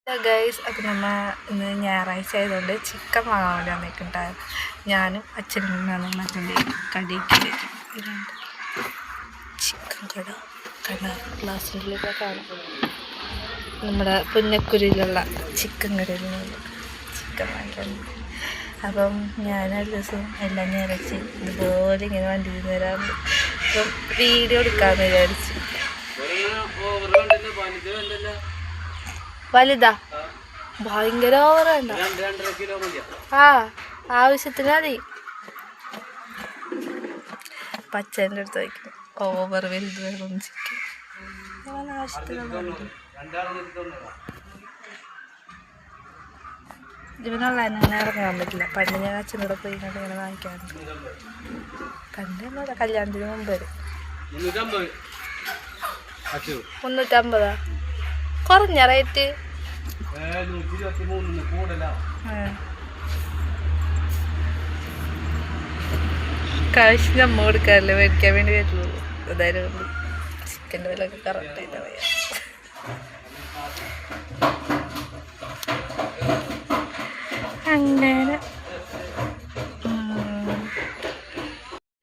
Guys, അപ്പം നമ്മൾ ഇന്ന് ഞായറാഴ്ച ആയതുകൊണ്ട് ചിക്കൻ വാങ്ങാൻ വേണ്ടി വന്നിട്ടുണ്ടായിരുന്നു. ഞാനും അച്ഛനും കൂടെ മറ്റേ കടയ്ക്ക് ചിക്കൻ കട ഗ്ലാസ്സിലൊക്കെ കാണാം. നമ്മുടെ പുന്നക്കുരിയിലുള്ള ചിക്കൻ കടയിൽ നിന്ന് ചിക്കൻ വാങ്ങിക്കാൻ. അപ്പം ഞാനൊരു ദിവസം എല്ലാം ഞായറാഴ്ച ഇതുപോലെ ഇങ്ങനെ വണ്ടിയിൽ നിന്ന് വരാറുണ്ട്. അപ്പം വീഡിയോ എടുക്കാമെന്ന് വിചാരിച്ചു. വലുതാ ഭയങ്കര ഓവറുണ്ട്. ആവശ്യത്തിന് മതി. പച്ചേൻ്റെ അടുത്ത് വയ്ക്കും ഓവർ വലുത് വേണം ചിക്കൻ. ഇതിനുള്ള അങ്ങനെ ഇറങ്ങാൻ പറ്റില്ല. പണ്ട് ഞാൻ അച്ഛനോടെ പോയി ഇങ്ങനെ വാങ്ങിക്കാറുണ്ട്. പണ്ട് എന്നോട് കല്യാണത്തിന് മുമ്പ് വരും. 350 കുറഞ്ഞ റേറ്റ്. കാശ് നമ്മ കൊടുക്കാറില്ല, മേടിക്കാൻ വേണ്ടി വരുള്ളൂ. അതായത് ചിക്കൻ്റെ വിലയൊക്കെ കറക്റ്റായിട്ട് അറിയാം. അങ്ങനെ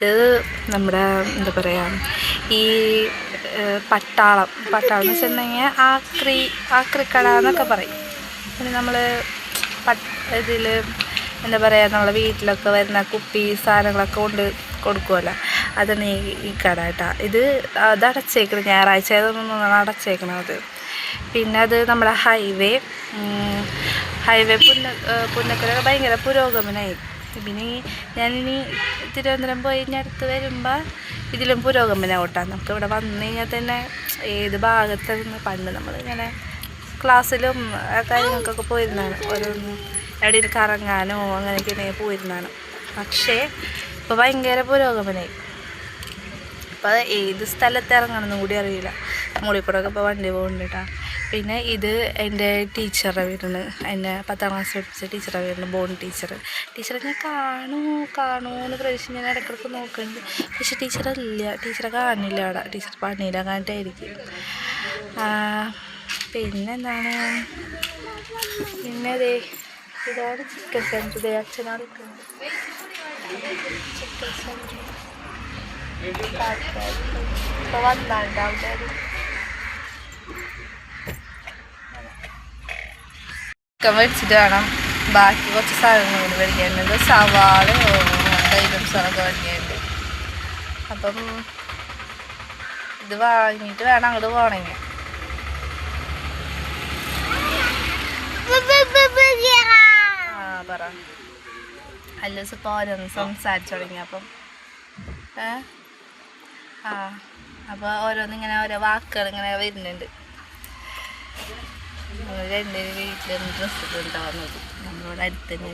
ഇത് നമ്മുടെ എന്താ പറയുക, ഈ പട്ടാളം എന്ന് വെച്ചിട്ടുണ്ടെങ്കിൽ ആക്രിക്കട എന്നൊക്കെ പറയും. പിന്നെ നമ്മൾ ഇതിൽ എന്താ പറയുക, നമ്മളെ വീട്ടിലൊക്കെ വരുന്ന കുപ്പി സാധനങ്ങളൊക്കെ കൊണ്ട് കൊടുക്കുമല്ലോ, അതാണ് ഈ കട കേട്ടോ. ഇത് അടച്ചേക്കണം, ഞായറാഴ്ച ആയതൊന്നും അടച്ചേക്കണത്. പിന്നെ അത് നമ്മുടെ ഹൈവേ പുന്നക്കരൊക്കെ ഭയങ്കര പുരോഗമനമായി. പിന്നെ ഞാനിനി തിരുവനന്തപുരം പോയി ഇനി അടുത്ത് വരുമ്പോൾ ഇതിലും പുരോഗമനമാവട്ടെ. നമുക്ക് ഇവിടെ വന്നു കഴിഞ്ഞാൽ തന്നെ ഏത് ഭാഗത്ത് പണ്ട് നമ്മളിങ്ങനെ ക്ലാസ്സിലും കാര്യങ്ങൾക്കൊക്കെ പോയിരുന്നതാണ്. ഓരോന്നും എവിടെയും കറങ്ങാനോ അങ്ങനെയൊക്കെ ഉണ്ടെങ്കിൽ പോയിരുന്നതാണ്. പക്ഷേ ഇപ്പോൾ ഭയങ്കര പുരോഗമനമായി. അപ്പോൾ ഏത് സ്ഥലത്ത് ഇറങ്ങണമെന്നും കൂടി അറിയില്ല. മുകളിൽ കൂടെ ഒക്കെ ഇപ്പോൾ വണ്ടി പോകുന്നുണ്ട് കേട്ടോ. പിന്നെ ഇത് എൻ്റെ ടീച്ചറുടെ വീടാണ്. എന്നെ 10ാം ക്ലാസ് പഠിപ്പിച്ച ടീച്ചറുടെ വീടാണ്, ബോൺ ടീച്ചറെ ഞാൻ കാണുമെന്ന് പ്രതീക്ഷിച്ച് ഞാൻ ഇടയ്ക്കിടയ്ക്ക് നോക്കുന്നുണ്ട്. പക്ഷെ ടീച്ചറെ കാണില്ല അവിടെ. ടീച്ചർ പണിയില്ല കാണിട്ടായിരിക്കും. പിന്നെന്താണ്, പിന്നെ അതെ ഇതാണ് ചിക്കൻ സെൻറ്റർ. അച്ഛനോട് ചിക്കൻ സെൻറ്റർ ഇപ്പോൾ വന്നാണ്ട് അവിടെ ചിക്കൻ മേടിച്ചിട്ട് വേണം ബാക്കി കുറച്ച് സാധനങ്ങൾ കൂടി മേടിക്കാനുണ്ട്. സവാളയോ ഐറ്റംസുകളൊക്കെ മേടിക്കാനുണ്ട്. അപ്പം ഇത് വാങ്ങിയിട്ട് വേണം അങ്ങോട്ട് പോകണമെങ്കിൽ. പറ അല്ല ദിവസം ഇപ്പോൾ ഓരോന്ന് സംസാരിച്ചു തുടങ്ങി. അപ്പം അപ്പോൾ ഓരോന്നിങ്ങനെ ഓരോ വാക്കുകൾ ഇങ്ങനെ വരുന്നുണ്ട്. നമ്മൾ രണ്ടുപേരും വീട്ടിലൊന്ന് ഡ്രസ്സ് ഉണ്ടാവുന്നത് നമ്മളോട് അടുത്ത് തന്നെ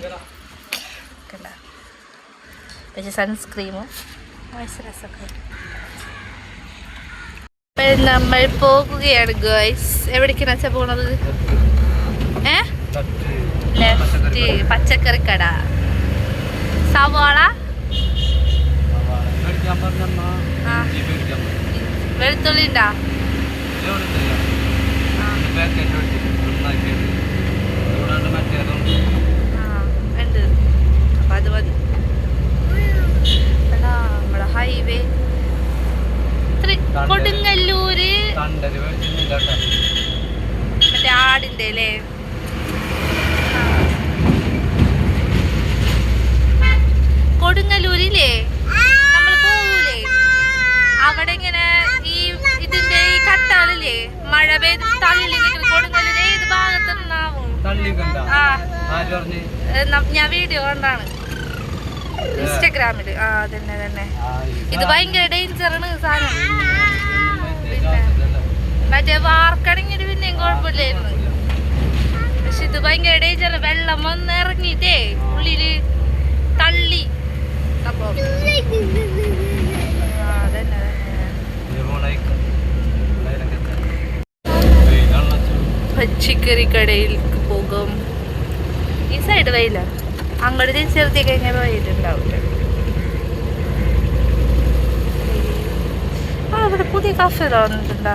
കണ്ട. പക്ഷേ സൺസ്ക്രീമും മോയ്സ്ചറൈസറൊക്കെ ഉണ്ട്. നമ്മൾ പോകുകയാണ് ഗേൾസ്. എവിടേക്കാണ് വെച്ചാൽ പോണത്? ലെഫ്റ്റ് പച്ചക്കറിക്കട. സവാള വെളുത്തുള്ളി ഉണ്ടോ? ഉണ്ട്. അപ്പം അത് മതി. നമ്മുടെ ഹൈവേ കൊടുങ്ങല്ലൂര് മറ്റേ ആടിൻ്റെ അല്ലേ? കൊടുങ്ങല്ലൂരില്ലേ നമ്മൾ പോകൂലേ, അവിടെ ഇങ്ങനെ ഇതിന്റെ ഈ കട്ടാലില്ലേ മഴ പെയ്ത് തള്ളി നിൽക്കുന്ന കൊടുങ്ങല്ലൂര് ഏത് ഭാഗത്തുനിന്നാവും? ഞാൻ വീഡിയോ കണ്ടാണ് ഇൻസ്റ്റഗ്രാമില്. തന്നെ ഇത് ഭയങ്കര ഡേഞ്ചറാണ് സാധനം. പിന്നെ മറ്റേ വാർക്കണെങ്കിൽ പിന്നെയും കുഴപ്പമില്ലായിരുന്നു. പക്ഷെ ഇത് ഭയങ്കര ഡേഞ്ചർ. വെള്ളം വന്ന് ഇറങ്ങിയിട്ടേ ഉള്ളില് തള്ളി. അപ്പൊ അതന്നെ പച്ചക്കറി കടയിലേക്ക് പോകും. ഈ സൈഡ് വയില്ല, അങ്ങോട്ട് തിരിച്ചെടുത്തി കഴിഞ്ഞാൽ വൈകിട്ടുണ്ടാവില്ല. ഇവിടെ പുതിയ കഫേ തോന്നിട്ടുണ്ടോ?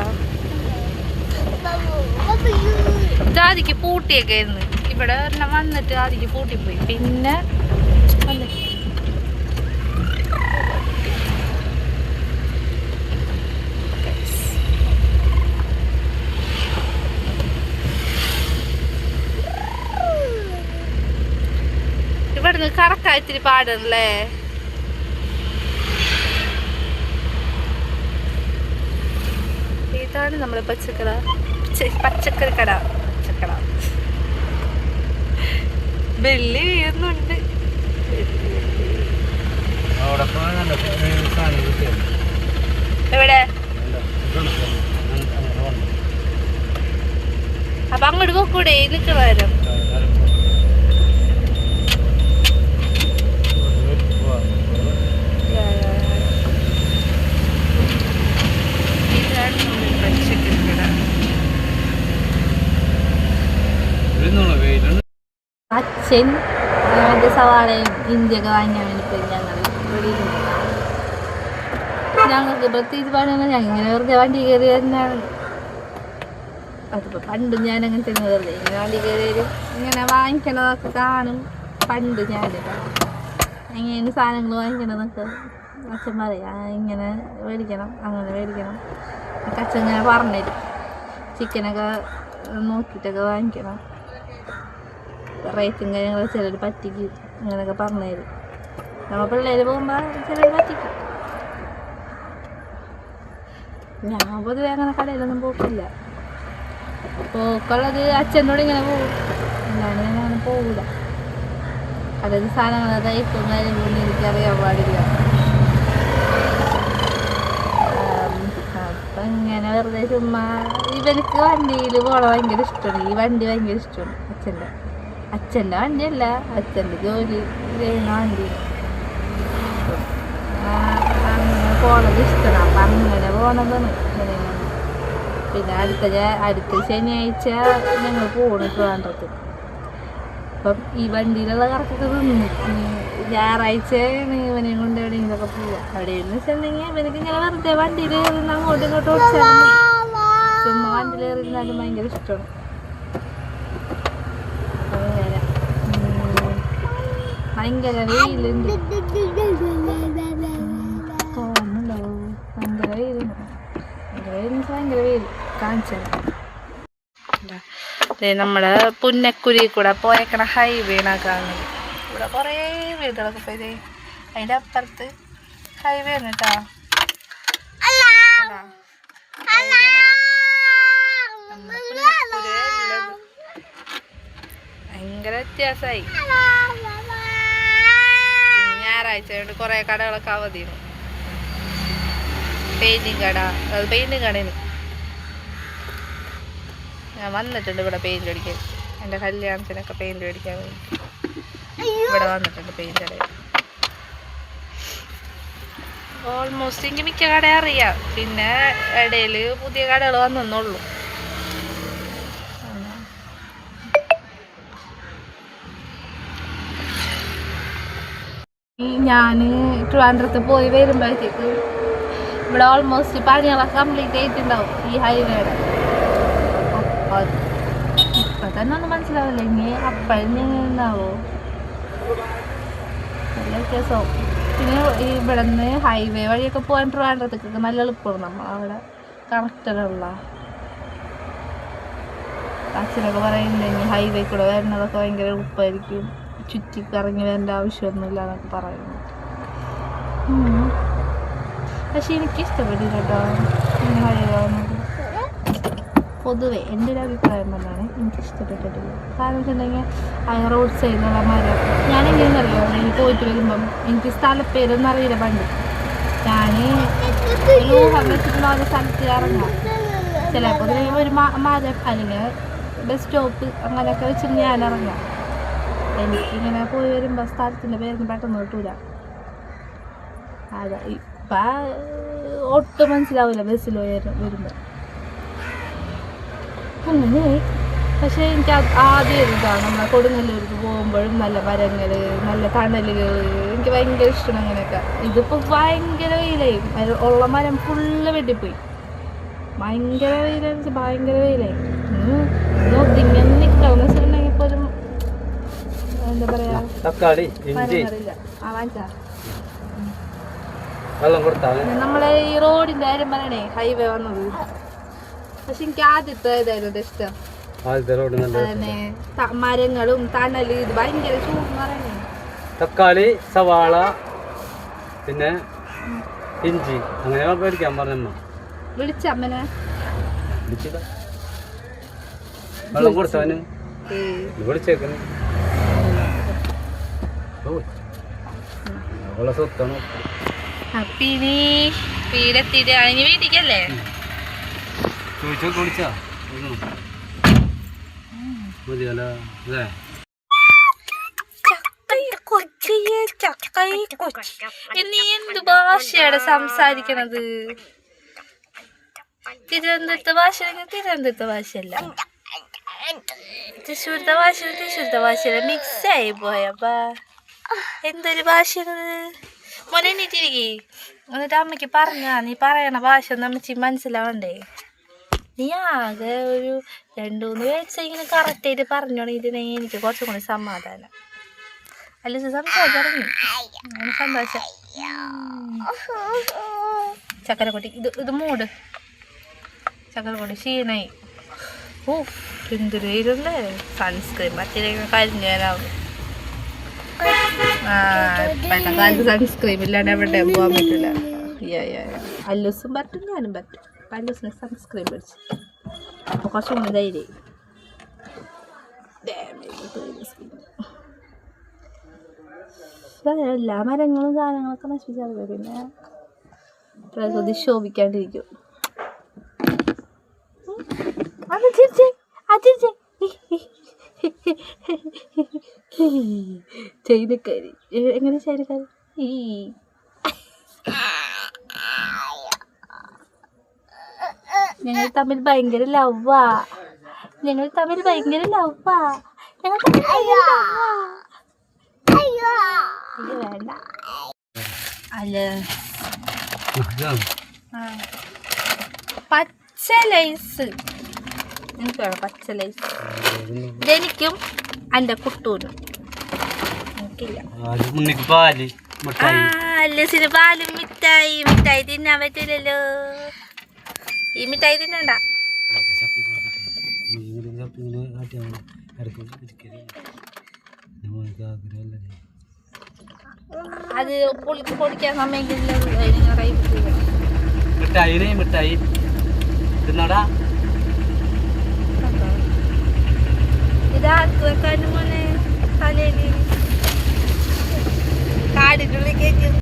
ആദ്യക്ക് പൂട്ടിയൊക്കെ ആയിരുന്നു. ഇവിടെ ഒരെണ്ണം വന്നിട്ട് ആദ്യക്ക് പൂട്ടിപ്പോയി. പിന്നെ ഇവിടുന്ന് കറക്കാൻ ഇത്തിരി പാടല്ലേ. ഇതാണ് നമ്മളെ പച്ചക്കട, പച്ചക്കറി കട. വെള്ളി വീഴുന്നുണ്ട്. എവിടെ? അപ്പൊ അങ്ങോട്ട് പോക്കൂടെ നിൽക്കുന്നവരും? അച്ഛൻ സവാളയും ഇഞ്ചിയൊക്കെ വാങ്ങിയാൽ വേണ്ടി ഞങ്ങൾക്ക് പ്രത്യേകിച്ച് പണിയൊന്നും ഞങ്ങൾ ഇങ്ങനെ വെറുതെ വണ്ടി കയറി തന്നെയാണ്. അതിപ്പോൾ പണ്ടും ഞാൻ അങ്ങനെ തന്നെ വെറുതെ ഇങ്ങനെ വണ്ടി കയറി വരും, ഇങ്ങനെ വാങ്ങിക്കണതൊക്കെ കാണും. പണ്ട് ഞാനിപ്പോൾ എങ്ങനെ സാധനങ്ങൾ വാങ്ങിക്കണതൊക്കെ അച്ഛൻ പറയാം, ഇങ്ങനെ മേടിക്കണം അങ്ങനെ മേടിക്കണം. അച്ഛൻ ഇങ്ങനെ പറഞ്ഞുതരും, ചിക്കനൊക്കെ നോക്കിയിട്ടൊക്കെ വാങ്ങിക്കണം, റേറ്റും കാര്യങ്ങളൊക്കെ ചിലർ പറ്റിക്കും, അങ്ങനെയൊക്കെ പറഞ്ഞു തരും. നമ്മൾ പിള്ളേർ പോകുമ്പോൾ ചിലർ പറ്റിക്കും. ഞാൻ പൊതുവെ അങ്ങനെ കടയിലൊന്നും പോക്കില്ല. പോക്കുള്ളത് അച്ഛനോട് ഇങ്ങനെ പോകും, അല്ലാണ്ട് ഞാൻ അങ്ങനെ പോകില്ല. അതായത് സാധനങ്ങൾ തയ്ക്കും കാര്യങ്ങളൊന്നും എനിക്കറിയാൻ പാടില്ല. അപ്പം ഇങ്ങനെ വെറുതെ ചുമ്മാ ഇവർക്ക് വണ്ടിയിൽ പോകണം ഭയങ്കര ഇഷ്ടമാണ്. ഈ വണ്ടി ഭയങ്കര ഇഷ്ടമാണ് അച്ഛൻ്റെ വണ്ടിയല്ല, അച്ഛൻ്റെ ജോലി ചെയ്യുന്ന വണ്ടി. അങ്ങനെ പോണത് ഇഷ്ടമാണ്. അപ്പം അങ്ങനെ പോണതാണ്. പിന്നെ അടുത്ത ശനിയാഴ്ച ഞങ്ങൾ പോകണം ട്രിവാൻഡ്രത്ത്. അപ്പം ഈ വണ്ടിയിലുള്ള കറക്കൊക്കെ നിന്ന് ഞായറാഴ്ച ഇവനെയും കൊണ്ട് എവിടെയെങ്കിലൊക്കെ പോവുക. എവിടെയെന്ന് വെച്ചിട്ടുണ്ടെങ്കിൽ ഇവനക്ക് ഇങ്ങനെ വെറുതെ വണ്ടിയിൽ എറിയുന്ന അങ്ങോട്ടും ഇങ്ങോട്ടും ഓടിച്ചാൽ ചുമ്മാ വണ്ടിയിൽ എറിയുന്നാലും ഭയങ്കര ഇഷ്ടമാണ്. അങ്ങനെ ഭയങ്കര വെയിലുണ്ട്, തോന്നുന്നുണ്ടോ? ഭയങ്കര വെയിലുണ്ട്, ഭയങ്കര വെയിൽ കാണിച്ചത്. നമ്മുടെ പുന്നക്കുരി കൂടെ പോയേക്കണ ഹൈവേണ കാണുന്നത്. ഇവിടെ കുറേ വീടുകളൊക്കെ പോയത്. അതിൻ്റെ അപ്പുറത്ത് ഹൈവേ ആണ് കേട്ടോ. ഭയങ്കര വ്യത്യാസമായി. ഞായറാഴ്ച കൊണ്ട് കുറേ കടകളൊക്കെ അവധിയാണ്. പെയിൻറ്റിങ് കട, അത് പെയിൻറ്റിങ് കടയാണ്. ഞാൻ വന്നിട്ടുണ്ട് ഇവിടെ പെയിൻറ്റ് അടിക്കാൻ. എൻ്റെ കല്യാണത്തിനൊക്കെ പെയിൻറ്റ് അടിക്കാൻ വേണ്ടി ഇവിടെ വന്നിട്ടുണ്ട് പെയിൻറ്റ് കടയിൽ. ഓൾമോസ്റ്റ് എനിക്ക് മിക്ക കട അറിയാം. പിന്നെ ഇടയിൽ പുതിയ കടകൾ വന്നെന്നുള്ളൂ. ഞാൻ ട്രിവാൻഡ്രത്ത് പോയി വരുമ്പോഴത്തേക്ക് ഇവിടെ ഓൾമോസ്റ്റ് പണികളൊക്കെ കംപ്ലീറ്റ് ആയിട്ടുണ്ടാവും ഈ ഹൈവേയുടെ. ഇപ്പം തന്നെ ഒന്നും മനസ്സിലാവില്ല, ഇനി അപ്പോഴും ഉണ്ടാവോ നല്ല വ്യത്യാസമാവും. പിന്നെ ഇവിടെ നിന്ന് ഹൈവേ വഴിയൊക്കെ പോകാൻ ട്രിവാൻഡ്രത്തേക്കൊക്കെ നല്ല എളുപ്പമാണ്. നമ്മൾ അവിടെ കണക്റ്റഡുള്ള അച്ഛനൊക്കെ പറയുന്നുണ്ടെങ്കിൽ ഹൈവേ കൂടെ വരുന്നതൊക്കെ ഭയങ്കര എളുപ്പമായിരിക്കും, ചുറ്റിക്കറങ്ങി വരേണ്ട ആവശ്യമൊന്നുമില്ല എന്നൊക്കെ പറയുന്നു. പക്ഷെ എനിക്കിഷ്ടപ്പെട്ടില്ല കേട്ടോ ഇങ്ങനെ ഹൈവേ വന്നത്. പൊതുവെ എൻ്റെ ഒരു അഭിപ്രായം തന്നെയാണ്, എനിക്കിഷ്ടപ്പെട്ടിട്ടില്ല. കാരണം വെച്ചിട്ടുണ്ടെങ്കിൽ ആ റോഡ് സൈഡിലുള്ള മരം ഞാനെങ്ങനെയെന്നറിയോ, എനിക്ക് പോയിട്ട് വരുമ്പം എനിക്ക് സ്ഥലപ്പേരൊന്നും അറിയില്ല. പണ്ട് ഞാൻ ഊഹം വെച്ചിട്ടുള്ള ഓരോ സ്ഥലത്ത് ഇറങ്ങാം. ചിലപ്പോൾ ഒരു മരം അല്ലെങ്കിൽ ബസ് സ്റ്റോപ്പ് അങ്ങനെയൊക്കെ വെച്ചിട്ട് ഞാൻ ഇറങ്ങാം. എനിക്കിങ്ങനെ പോയി വരുമ്പോൾ സ്ഥലത്തിൻ്റെ പേരൊന്നും പെട്ടെന്ന് കിട്ടൂല. അതെ ഇപ്പം ഒട്ടും മനസ്സിലാവില്ല ബസ്സിൽ വരുമ്പോൾ അങ്ങനെ. പക്ഷേ എനിക്ക് ആദ്യം ഇതാണ് നമ്മളെ കൊടുങ്ങല്ലൂർക്ക് പോകുമ്പോഴും നല്ല മരങ്ങൾ, നല്ല തണലുകൾ, എനിക്ക് ഭയങ്കര ഇഷ്ടമാണ് അങ്ങനെയൊക്കെ. ഇതിപ്പോൾ ഭയങ്കര വെയിലായി, ഉള്ള മരം ഫുള്ള് വെട്ടിപ്പോയി. ഭയങ്കര വെയിലെന്ന് വെച്ചാൽ ഭയങ്കര വെയിലായി. ഇങ്ങനെ നിൽക്കാന്ന് വെച്ചിട്ടുണ്ടെങ്കിൽ പോലും എന്താ പറയാ തക്കാളി ഇഞ്ചി വാങ്ങിച്ചാ വെള്ളം കൊടുത്താൽ നമ്മളെ ഈ റോഡിന്റെ കാര്യം പറയണേ, ഹൈവേ വന്നത്. പക്ഷെ എനിക്ക് ആദ്യത്തെ ഇതായിരുന്നു ഇഷ്ടം. അതന്നെ മരങ്ങളും തണല്, ഇത് ഭയങ്കര ചൂട് പറയണേ. തക്കാളി, സവാള, പിന്നെ ഇഞ്ചി അങ്ങനെ മേടിക്കാൻ പറഞ്ഞമ്മ. വിളിച്ചമ്മനെ വെള്ളം കൊടുത്തവന് വിളിച്ചേക്കുന്നു. അവളെ സ്വത്താണ്. അപ്പിനി വീടെത്തിയിട്ടാണെങ്കിൽ വീട്ടിക്കല്ലേ ചോദിച്ചോ വിളിച്ചാ മതിയല്ലോ അല്ലേ? നീ എന്ത് ഭാഷയാണ് സംസാരിക്കണത്? തിരുവനന്തപുരത്തെ ഭാഷ തിരുവനന്തപുരത്തെ ഭാഷയല്ല, തൃശ്ശൂരത്തെ ഭാഷ തൃശ്ശൂരത്തെ ഭാഷയല്ല, മിക്സ് ആയി പോയപ്പാ. എന്തൊരു ഭാഷയാണത്? മോനെ നീ തിരികെ എന്നിട്ട് അമ്മയ്ക്ക് പറഞ്ഞാ നീ പറയണ ഭാഷ ഒന്നും അമ്മച്ചി മനസ്സിലാവണ്ടേ? നീ ആകെ ഒരു 2-3 വേർഡ്സ് ഇങ്ങനെ കറക്റ്റായിട്ട് പറഞ്ഞോണെങ്കിട്ടുണ്ടെങ്കിൽ എനിക്ക് കുറച്ചും കൂടി സമാധാനം. അല്ല സംസാരിച്ചിറങ്ങി അങ്ങനെ സന്തോഷം. ചക്കരക്കൊട്ടി ഇത് മൂട്. ചക്കരക്കൊട്ടി ക്ഷീണായി. ഓ എന്തൊരു വെയിലല്ലേ. സൺസ്ക്രീൻ മറ്റേ കരിഞ്ഞു വരാവും. ഇപ്പോഴത്തെ കാലത്ത് സൺസ്ക്രീം ഇല്ലാണ്ട് എവിടെ പോകാൻ പറ്റില്ല. അല്ലൂസും പറ്റും ഞാനും പറ്റും. അല്ലൂസിന് സൺസ്ക്രീൻ മേടിച്ചു അപ്പോൾ കുറച്ചും കൂടി ധൈര്യം. എല്ലാ മരങ്ങളും സാധനങ്ങളൊക്കെ നശിപ്പിച്ചറിയാം. പിന്നെ പ്രകൃതി ശോഭിക്കാണ്ടിരിക്കും. അത് ചിരിച്ചേ ചൈനക്കാരി. എങ്ങനെ ചൈനക്കാരി? ഞങ്ങൾ തമ്മിൽ ഭയങ്കര ലവ്വാ. ഞങ്ങൾ തമ്മിൽ ഭയങ്കര ലവ്വാ. ഞങ്ങൾ വേണ്ട അല്ല പച്ച ലൈസ് എനിക്ക് വേണം. പച്ച ലൈസ് ഇതെനിക്കും എൻ്റെ കുട്ടൂനും. എനിക്കില്ല. അല്ലസിന് പാലും മിഠായി തിന്നാൻ പറ്റില്ലല്ലോ. ഈ മിഠായി തിന്നണ്ട. അത് പൊടിക്കാൻ സമയമില്ല. മിഠായി തിന്നടാ. ഇതാർക്ക് വെക്കാനും മോനെ തലയിൽ കാടിനുള്ളിൽ കയറ്റി